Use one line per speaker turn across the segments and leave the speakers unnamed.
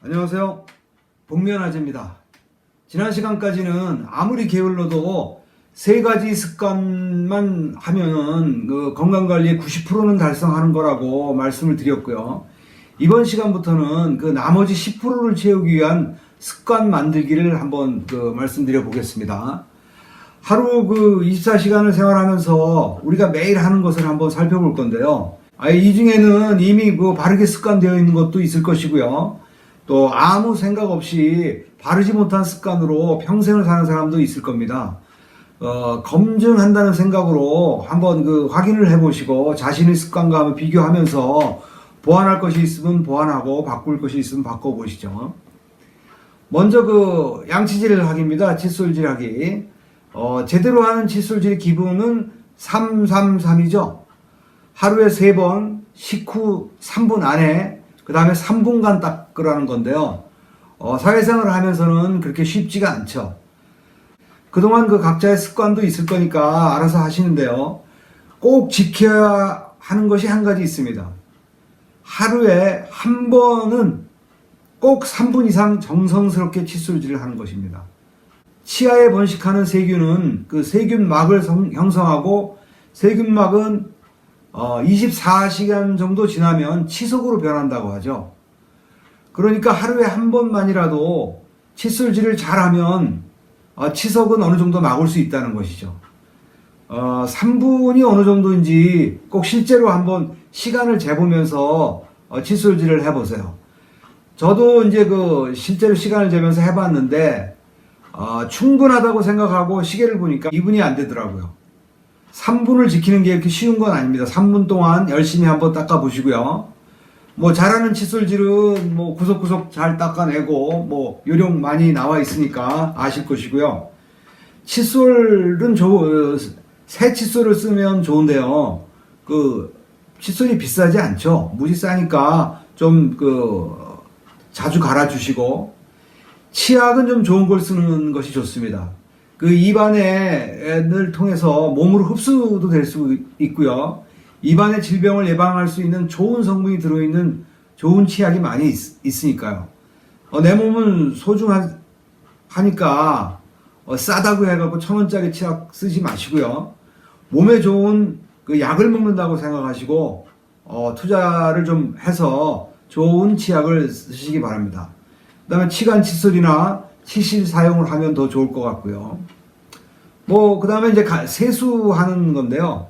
안녕하세요. 복면아재입니다. 지난 시간까지는 아무리 게을러도 세 가지 습관만 하면은 그 건강관리의 90%는 달성하는 거라고 말씀을 드렸고요. 이번 시간부터는 그 나머지 10%를 채우기 위한 습관 만들기를 한번 말씀드려 보겠습니다. 하루 24시간을 생활하면서 우리가 매일 하는 것을 한번 살펴볼 건데요. 이 중에는 이미 바르게 습관되어 있는 것도 있을 것이고요. 또 아무 생각 없이 바르지 못한 습관으로 평생을 사는 사람도 있을 겁니다. 검증한다는 생각으로 한번 확인을 해보시고 자신의 습관과 한번 비교하면서 보완할 것이 있으면 보완하고 바꿀 것이 있으면 바꿔보시죠. 먼저 양치질 하기입니다. 칫솔질 하기. 제대로 하는 칫솔질 기본은 333이죠. 하루에 3번, 식후 3분 안에, 그 다음에 3분간 닦으라는 건데요. 사회생활을 하면서는 그렇게 쉽지가 않죠. 그동안 각자의 습관도 있을 거니까 알아서 하시는데요. 꼭 지켜야 하는 것이 한 가지 있습니다. 하루에 한 번은 꼭 3분 이상 정성스럽게 칫솔질을 하는 것입니다. 치아에 번식하는 세균은 세균막을 형성하고, 세균막은 24시간 정도 지나면 치석으로 변한다고 하죠. 그러니까 하루에 한 번만이라도 칫솔질을 잘하면 치석은 어느 정도 막을 수 있다는 것이죠. 3분이 어느 정도인지 꼭 실제로 한번 시간을 재보면서 칫솔질을 해보세요. 저도 이제 실제로 시간을 재면서 해봤는데 충분하다고 생각하고 시계를 보니까 2분이 안 되더라고요. 3분을 지키는 게 이렇게 쉬운 건 아닙니다. 3분 동안 열심히 한번 닦아보시고요. 잘하는 칫솔질은 구석구석 잘 닦아내고 요령 많이 나와 있으니까 아실 것이고요. 칫솔은 새 칫솔을 쓰면 좋은데요. 칫솔이 비싸지 않죠. 무지 싸니까 좀 자주 갈아주시고, 치약은 좀 좋은 걸 쓰는 것이 좋습니다. 입안을 통해서 몸으로 흡수도 될 수 있고요. 입안의 질병을 예방할 수 있는 좋은 성분이 들어있는 좋은 치약이 많이 있으니까요. 내 몸은 소중하니까 싸다고 해갖고 1,000원짜리 치약 쓰지 마시고요. 몸에 좋은 약을 먹는다고 생각하시고 투자를 좀 해서 좋은 치약을 쓰시기 바랍니다. 그 다음에 치간 칫솔이나 치실 사용을 하면 더 좋을 것 같고요. 그 다음에 이제 세수하는 건데요.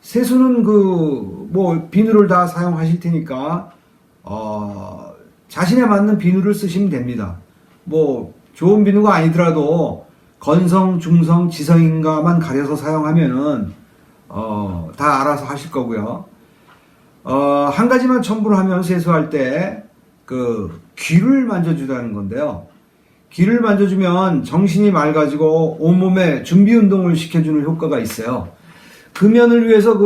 세수는 비누를 다 사용하실 테니까, 자신에 맞는 비누를 쓰시면 됩니다. 좋은 비누가 아니더라도 건성, 중성, 지성인가만 가려서 사용하면은, 다 알아서 하실 거고요. 한 가지만 첨부를 하면 세수할 때, 귀를 만져주라는 건데요. 귀를 만져주면 정신이 맑아지고 온몸에 준비운동을 시켜주는 효과가 있어요. 금연을 위해서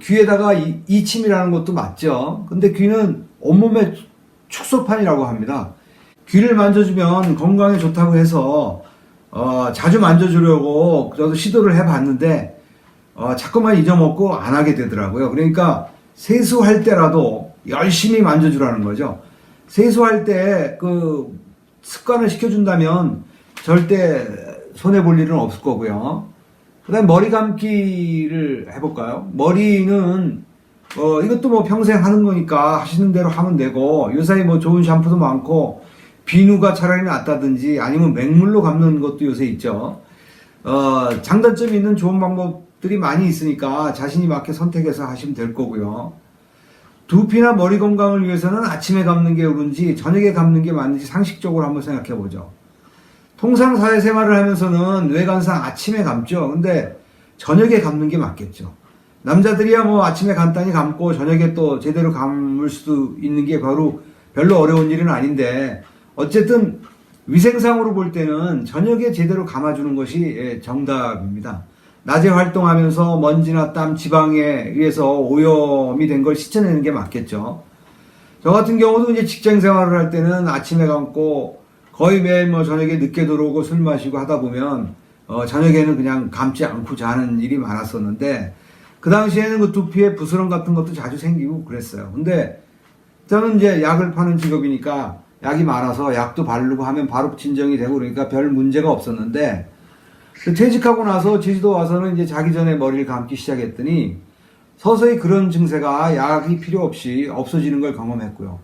귀에다가 이침이라는 것도 맞죠. 근데 귀는 온몸의 축소판이라고 합니다. 귀를 만져주면 건강에 좋다고 해서 자주 만져주려고 저도 시도를 해봤는데 자꾸만 잊어먹고 안 하게 되더라고요. 그러니까 세수할 때라도 열심히 만져주라는 거죠. 세수할 때 습관을 시켜준다면 절대 손해볼 일은 없을 거고요. 그 다음에 머리 감기를 해볼까요? 머리는 이것도 평생 하는 거니까 하시는 대로 하면 되고, 요새 좋은 샴푸도 많고 비누가 차라리 낫다든지 아니면 맹물로 감는 것도 요새 있죠. 장단점이 있는 좋은 방법들이 많이 있으니까 자신이 맞게 선택해서 하시면 될 거고요. 두피나 머리 건강을 위해서는 아침에 감는 게 옳은지 저녁에 감는 게 맞는지 상식적으로 한번 생각해 보죠. 통상 사회생활을 하면서는 외관상 아침에 감죠. 근데 저녁에 감는 게 맞겠죠. 남자들이야 아침에 간단히 감고 저녁에 또 제대로 감을 수도 있는 게 별로 어려운 일은 아닌데, 어쨌든 위생상으로 볼 때는 저녁에 제대로 감아주는 것이 정답입니다. 낮에 활동하면서 먼지나 땀, 지방에 의해서 오염이 된 걸 씻어내는 게 맞겠죠. 저 같은 경우도 이제 직장 생활을 할 때는 아침에 감고 거의 매일 저녁에 늦게 들어오고 술 마시고 하다 보면 저녁에는 그냥 감지 않고 자는 일이 많았었는데, 그 당시에는 두피에 부스럼 같은 것도 자주 생기고 그랬어요. 근데 저는 이제 약을 파는 직업이니까 약이 많아서 약도 바르고 하면 바로 진정이 되고 그러니까 별 문제가 없었는데 퇴직하고 나서 제주도 와서는 이제 자기 전에 머리를 감기 시작했더니 서서히 그런 증세가 약이 필요 없이 없어지는 걸 경험했고요.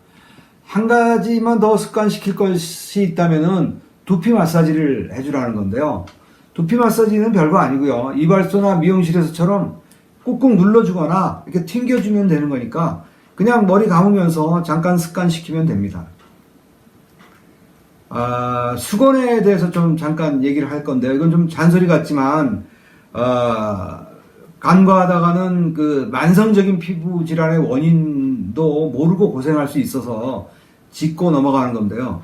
한 가지만 더 습관시킬 것이 있다면은 두피 마사지를 해주라는 건데요. 두피 마사지는 별거 아니고요. 이발소나 미용실에서처럼 꾹꾹 눌러주거나 이렇게 튕겨주면 되는 거니까 그냥 머리 감으면서 잠깐 습관시키면 됩니다. 수건에 대해서 좀 잠깐 얘기를 할 건데요. 이건 좀 잔소리 같지만 간과하다가는 그 만성적인 피부 질환의 원인도 모르고 고생할 수 있어서 짚고 넘어가는 건데요.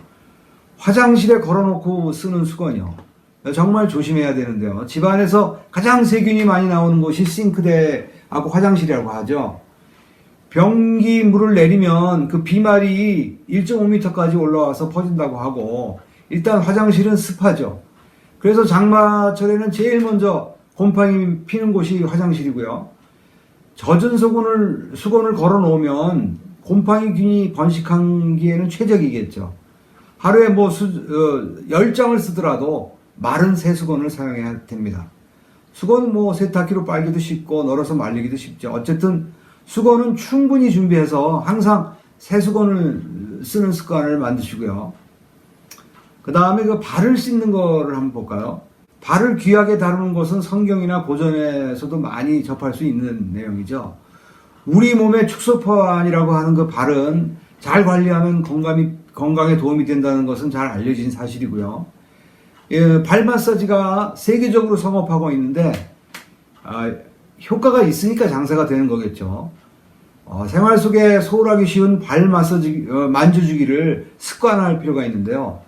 화장실에 걸어놓고 쓰는 수건이요. 정말 조심해야 되는데요. 집안에서 가장 세균이 많이 나오는 곳이 싱크대하고 화장실이라고 하죠. 변기 물을 내리면 그 비말이 1.5m까지 올라와서 퍼진다고 하고 일단 화장실은 습하죠. 그래서 장마철에는 제일 먼저 곰팡이 피는 곳이 화장실이고요. 젖은 수건을 걸어 놓으면 곰팡이균이 번식하기에는 최적이겠죠. 하루에 뭐 10장을 쓰더라도 마른 새 수건을 사용해야 됩니다. 수건 뭐 세탁기로 빨기도 쉽고 널어서 말리기도 쉽죠. 어쨌든 수건은 충분히 준비해서 항상 새 수건을 쓰는 습관을 만드시고요. 그 다음에 그 발을 씻는 거를 한번 볼까요? 발을 귀하게 다루는 것은 성경이나 고전에서도 많이 접할 수 있는 내용이죠. 우리 몸의 축소판이라고 하는 그 발은 잘 관리하면 건강에 도움이 된다는 것은 잘 알려진 사실이고요. 발 마사지가 세계적으로 성업하고 있는데 효과가 있으니까 장사가 되는 거겠죠. 생활 속에 소홀하기 쉬운 발 마사지 만져주기를 습관할 필요가 있는데요.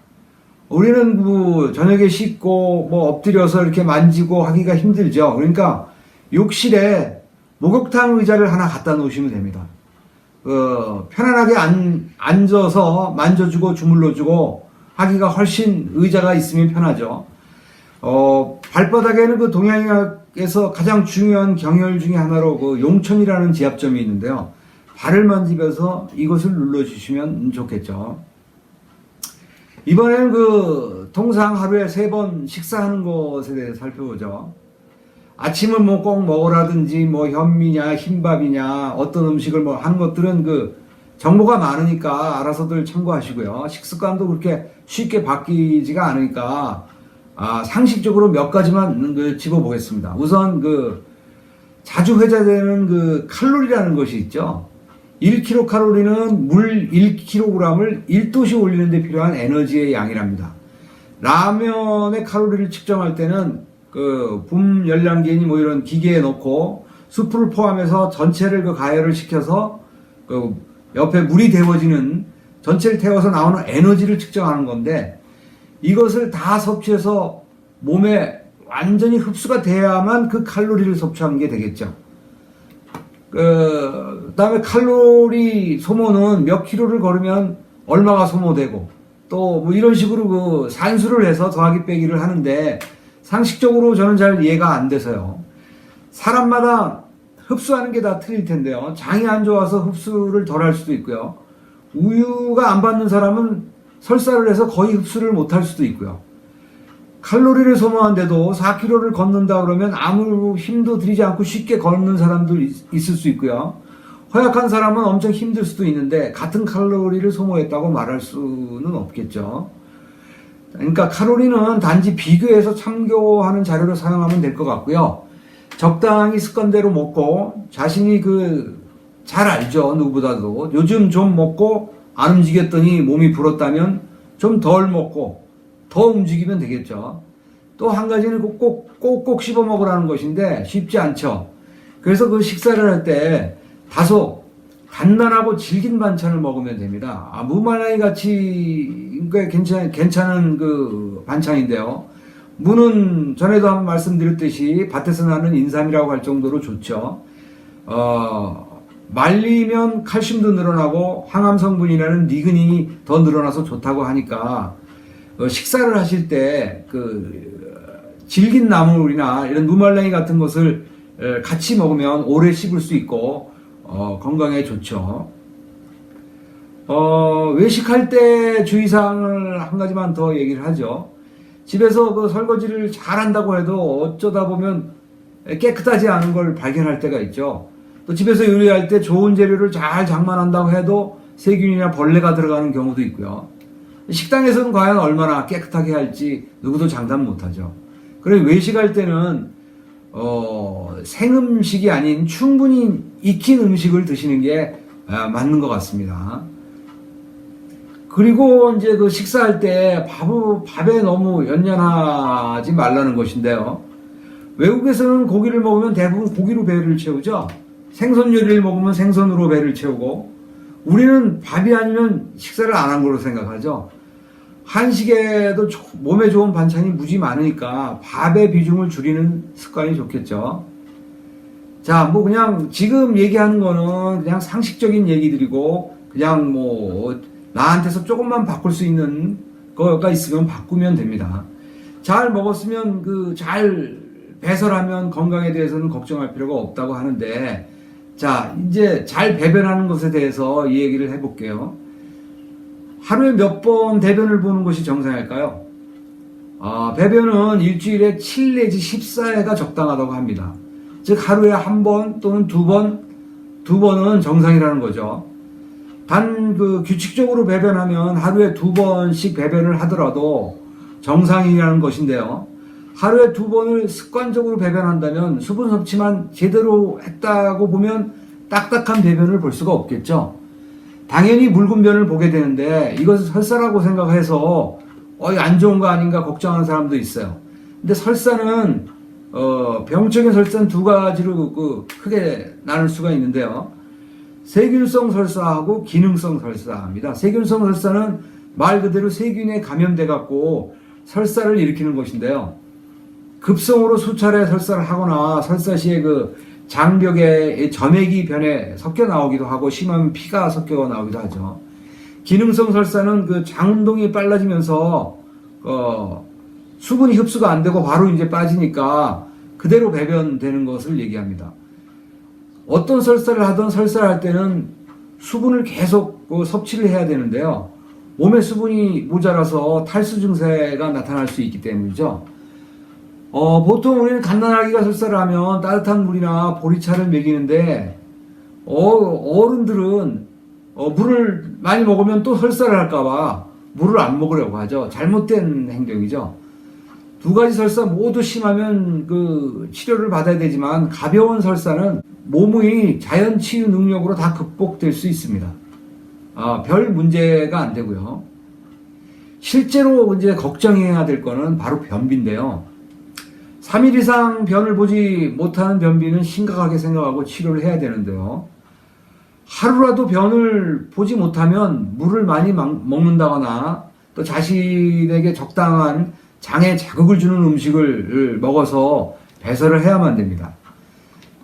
우리는 저녁에 씻고 엎드려서 이렇게 만지고 하기가 힘들죠. 그러니까 욕실에 목욕탕 의자를 하나 갖다 놓으시면 됩니다. 편안하게 앉아서 만져주고 주물러주고 하기가 훨씬 의자가 있으면 편하죠. 발바닥에는 그 동양의학에서 가장 중요한 경혈 중에 하나로 그 용천이라는 지압점이 있는데요. 발을 만지면서 이것을 눌러주시면 좋겠죠. 이번에는 통상 하루에 3번 식사하는 것에 대해서 살펴보죠. 아침은 꼭 먹으라든지 현미냐 흰밥이냐 어떤 음식을 하는 것들은 정보가 많으니까 알아서들 참고하시고요. 식습관도 그렇게 쉽게 바뀌지가 않으니까 상식적으로 몇 가지만 짚어보겠습니다. 우선 자주 회자되는 칼로리라는 것이 있죠. 1kcal는 물 1kg을 1도씩 올리는 데 필요한 에너지의 양이랍니다. 라면의 칼로리를 측정할 때는 분열량계니 이런 기계에 넣고 수프를 포함해서 전체를 가열을 시켜서 옆에 물이 데워지는 전체를 태워서 나오는 에너지를 측정하는 건데 이것을 다 섭취해서 몸에 완전히 흡수가 돼야만 그 칼로리를 섭취하는 게 되겠죠. 그다음에 칼로리 소모는 몇 킬로를 걸으면 얼마가 소모되고 또 이런 식으로 산수를 해서 더하기 빼기를 하는데 상식적으로 저는 잘 이해가 안 돼서요. 사람마다 흡수하는 게 다 틀릴 텐데요. 장이 안 좋아서 흡수를 덜 할 수도 있고요. 우유가 안 받는 사람은 설사를 해서 거의 흡수를 못 할 수도 있고요. 칼로리를 소모하는데도 4km를 걷는다 그러면 아무 힘도 들이지 않고 쉽게 걷는 사람도 있을 수 있고요. 허약한 사람은 엄청 힘들 수도 있는데 같은 칼로리를 소모했다고 말할 수는 없겠죠. 그러니까 칼로리는 단지 비교해서 참고하는 자료로 사용하면 될 것 같고요. 적당히 습관대로 먹고 자신이 잘 알죠. 누구보다도. 요즘 좀 먹고 안 움직였더니 몸이 불었다면 좀 덜 먹고 더 움직이면 되겠죠. 또 한 가지는 꼭꼭 씹어 먹으라는 것인데 쉽지 않죠. 그래서 식사를 할 때 다소 간단하고 질긴 반찬을 먹으면 됩니다. 무말랭이 같이 괜찮은 반찬인데요. 무는 전에도 한번 말씀드렸듯이 밭에서 나는 인삼이라고 할 정도로 좋죠. 말리면 칼슘도 늘어나고 항암 성분이라는 니그닌이 더 늘어나서 좋다고 하니까 식사를 하실 때 질긴 나물이나 이런 무말랭이 같은 것을 같이 먹으면 오래 씹을 수 있고 건강에 좋죠. 외식할 때 주의사항을 한 가지만 더 얘기를 하죠. 집에서 그 설거지를 잘 한다고 해도 어쩌다 보면 깨끗하지 않은 걸 발견할 때가 있죠. 또 집에서 요리할 때 좋은 재료를 잘 장만한다고 해도 세균이나 벌레가 들어가는 경우도 있고요. 식당에서는 과연 얼마나 깨끗하게 할지 누구도 장담 못하죠. 그래서 외식할 때는 생음식이 아닌 충분히 익힌 음식을 드시는 게 맞는 것 같습니다. 그리고 이제 그 식사할 때 밥에 너무 연연하지 말라는 것인데요. 외국에서는 고기를 먹으면 대부분 고기로 배를 채우죠. 생선 요리를 먹으면 생선으로 배를 채우고, 우리는 밥이 아니면 식사를 안 한 걸로 생각하죠. 한식에도 몸에 좋은 반찬이 무지 많으니까 밥의 비중을 줄이는 습관이 좋겠죠. 자, 뭐 그냥 지금 얘기하는 거는 그냥 상식적인 얘기들이고, 그냥 뭐 나한테서 조금만 바꿀 수 있는 거가 있으면 바꾸면 됩니다. 잘 먹었으면 잘 배설하면 건강에 대해서는 걱정할 필요가 없다고 하는데, 자, 이제 잘 배변하는 것에 대해서 이 얘기를 해볼게요. 하루에 몇 번 대변을 보는 것이 정상일까요? 배변은 일주일에 7 내지 14회가 적당하다고 합니다. 즉 하루에 한 번 또는 두 번은 정상이라는 거죠. 단 규칙적으로 배변하면 하루에 2번씩 배변을 하더라도 정상이라는 것인데요. 하루에 2번을 습관적으로 배변한다면 수분 섭취만 제대로 했다고 보면 딱딱한 배변을 볼 수가 없겠죠. 당연히 묽은 변을 보게 되는데 이것을 설사라고 생각해서 안 좋은 거 아닌가 걱정하는 사람도 있어요. 근데 설사는 병적인 설사는 두 가지로 크게 나눌 수가 있는데요. 세균성 설사하고 기능성 설사입니다. 세균성 설사는 말 그대로 세균에 감염돼 갖고 설사를 일으키는 것인데요. 급성으로 수차례 설사를 하거나 설사 시에 장벽에 점액이 변해 섞여 나오기도 하고 심하면 피가 섞여 나오기도 하죠. 기능성 설사는 장 운동이 빨라지면서 수분이 흡수가 안 되고 바로 이제 빠지니까 그대로 배변되는 것을 얘기합니다. 어떤 설사를 하든 설사를 할 때는 수분을 계속 섭취를 해야 되는데요. 몸에 수분이 모자라서 탈수 증세가 나타날 수 있기 때문이죠. 보통 우리는 갓난아기가 설사를 하면 따뜻한 물이나 보리차를 먹이는데, 어른들은, 물을 많이 먹으면 또 설사를 할까봐 물을 안 먹으려고 하죠. 잘못된 행동이죠. 두 가지 설사 모두 심하면 치료를 받아야 되지만, 가벼운 설사는 몸의 자연 치유 능력으로 다 극복될 수 있습니다. 별 문제가 안 되고요. 실제로 이제 걱정해야 될 거는 바로 변비인데요. 3일 이상 변을 보지 못하는 변비는 심각하게 생각하고 치료를 해야 되는데요. 하루라도 변을 보지 못하면 물을 많이 먹는다거나 또 자신에게 적당한 장에 자극을 주는 음식을 먹어서 배설을 해야만 됩니다.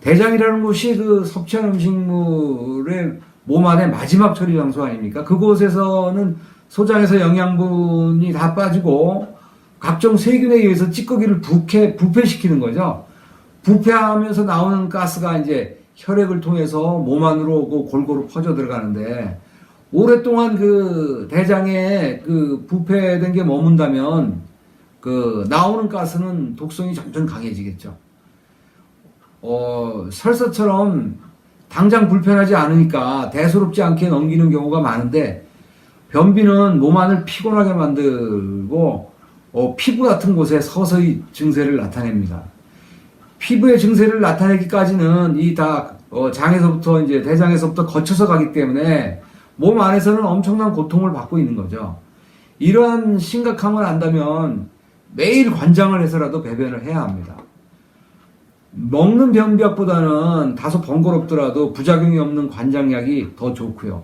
대장이라는 곳이 섭취한 음식물의 몸 안의 마지막 처리 장소 아닙니까? 그곳에서는 소장에서 영양분이 다 빠지고 각종 세균에 의해서 찌꺼기를 부패시키는 거죠. 부패하면서 나오는 가스가 이제 혈액을 통해서 몸 안으로 골고루 퍼져 들어가는데, 오랫동안 대장에 부패된 게 머문다면 나오는 가스는 독성이 점점 강해지겠죠. 설사처럼 당장 불편하지 않으니까 대수롭지 않게 넘기는 경우가 많은데, 변비는 몸 안을 피곤하게 만들고 피부 같은 곳에 서서히 증세를 나타냅니다. 피부의 증세를 나타내기까지는 장에서부터 이제 대장에서부터 거쳐서 가기 때문에 몸 안에서는 엄청난 고통을 받고 있는 거죠. 이러한 심각함을 안다면 매일 관장을 해서라도 배변을 해야 합니다. 먹는 변비약보다는 다소 번거롭더라도 부작용이 없는 관장약이 더 좋고요.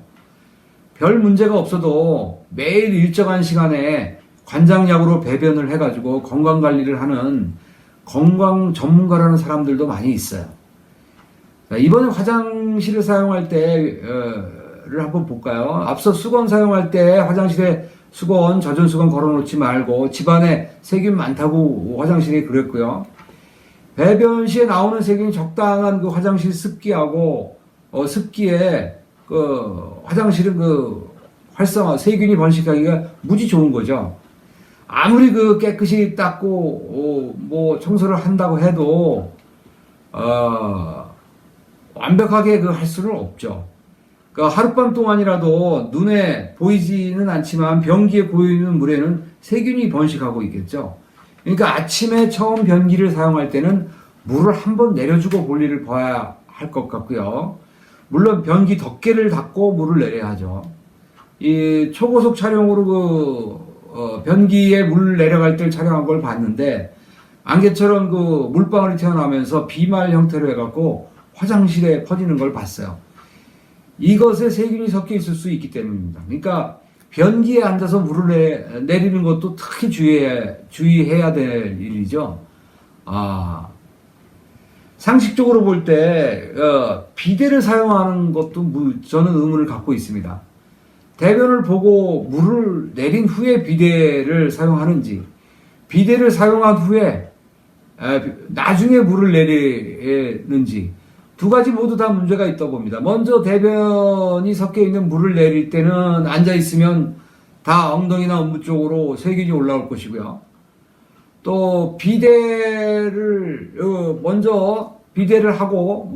별 문제가 없어도 매일 일정한 시간에 관장약으로 배변을 해가지고 건강관리를 하는 건강 전문가라는 사람들도 많이 있어요. 자, 이번에 화장실을 사용할 때를 한번 볼까요? 앞서 수건 사용할 때 화장실에 젖은 수건 걸어놓지 말고 집안에 세균 많다고 화장실에 그랬고요. 배변 시에 나오는 세균이 적당한 화장실 습기하고 습기에 화장실은 세균이 번식하기가 무지 좋은 거죠. 아무리 그 깨끗이 닦고 뭐 청소를 한다고 해도 완벽하게 그 할 수는 없죠. 그 하룻밤 동안이라도 눈에 보이지는 않지만 변기에 고여있는 물에는 세균이 번식하고 있겠죠. 그러니까 아침에 처음 변기를 사용할 때는 물을 한번 내려주고 볼일을 봐야 할 것 같고요. 물론 변기 덮개를 닫고 물을 내려야 하죠. 이 초고속 촬영으로 변기에 물 내려갈 때 촬영한 걸 봤는데 안개처럼 그 물방울이 튀어나오면서 비말 형태로 해갖고 화장실에 퍼지는 걸 봤어요. 이것에 세균이 섞여 있을 수 있기 때문입니다. 그러니까 변기에 앉아서 물을 내리는 것도 특히 주의해야 될 일이죠. 상식적으로 볼 때 비데를 사용하는 것도 저는 의문을 갖고 있습니다. 대변을 보고 물을 내린 후에 비데를 사용하는지, 비데를 사용한 후에 나중에 물을 내리는지, 두 가지 모두 다 문제가 있다고 봅니다. 먼저 대변이 섞여 있는 물을 내릴 때는 앉아 있으면 다 엉덩이나 음부 쪽으로 세균이 올라올 것이고요. 또 비데를 먼저 비데를 하고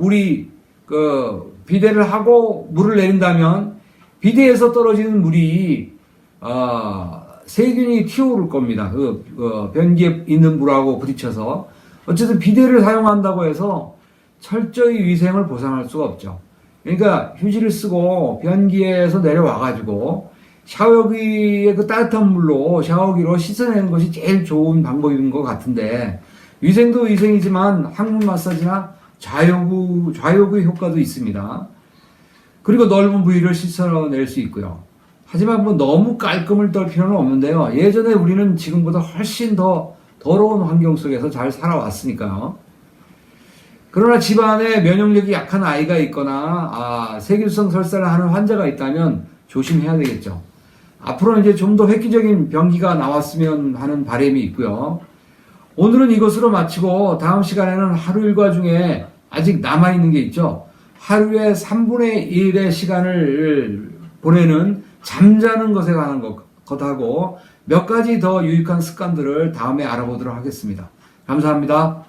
비데를 하고 물을 내린다면 비데에서 떨어지는 물이 세균이 튀어오를 겁니다. 변기에 있는 물하고 부딪혀서. 어쨌든 비데를 사용한다고 해서 철저히 위생을 보장할 수가 없죠. 그러니까 휴지를 쓰고 변기에서 내려와가지고 샤워기의 그 따뜻한 물로 샤워기로 씻어내는 것이 제일 좋은 방법인 것 같은데, 위생도 위생이지만 항문 마사지나 좌요구 효과도 있습니다. 그리고 넓은 부위를 씻어낼 수 있고요. 하지만 뭐 너무 깔끔을 떨 필요는 없는데요. 예전에 우리는 지금보다 훨씬 더 더러운 환경 속에서 잘 살아왔으니까요. 그러나 집안에 면역력이 약한 아이가 있거나 세균성 설사를 하는 환자가 있다면 조심해야 되겠죠. 앞으로는 이제 좀 더 획기적인 변기가 나왔으면 하는 바람이 있고요. 오늘은 이것으로 마치고 다음 시간에는 하루 일과 중에 아직 남아있는 게 있죠. 하루에 3분의 1의 시간을 보내는 잠자는 것에 관한 것하고 몇 가지 더 유익한 습관들을 다음에 알아보도록 하겠습니다. 감사합니다.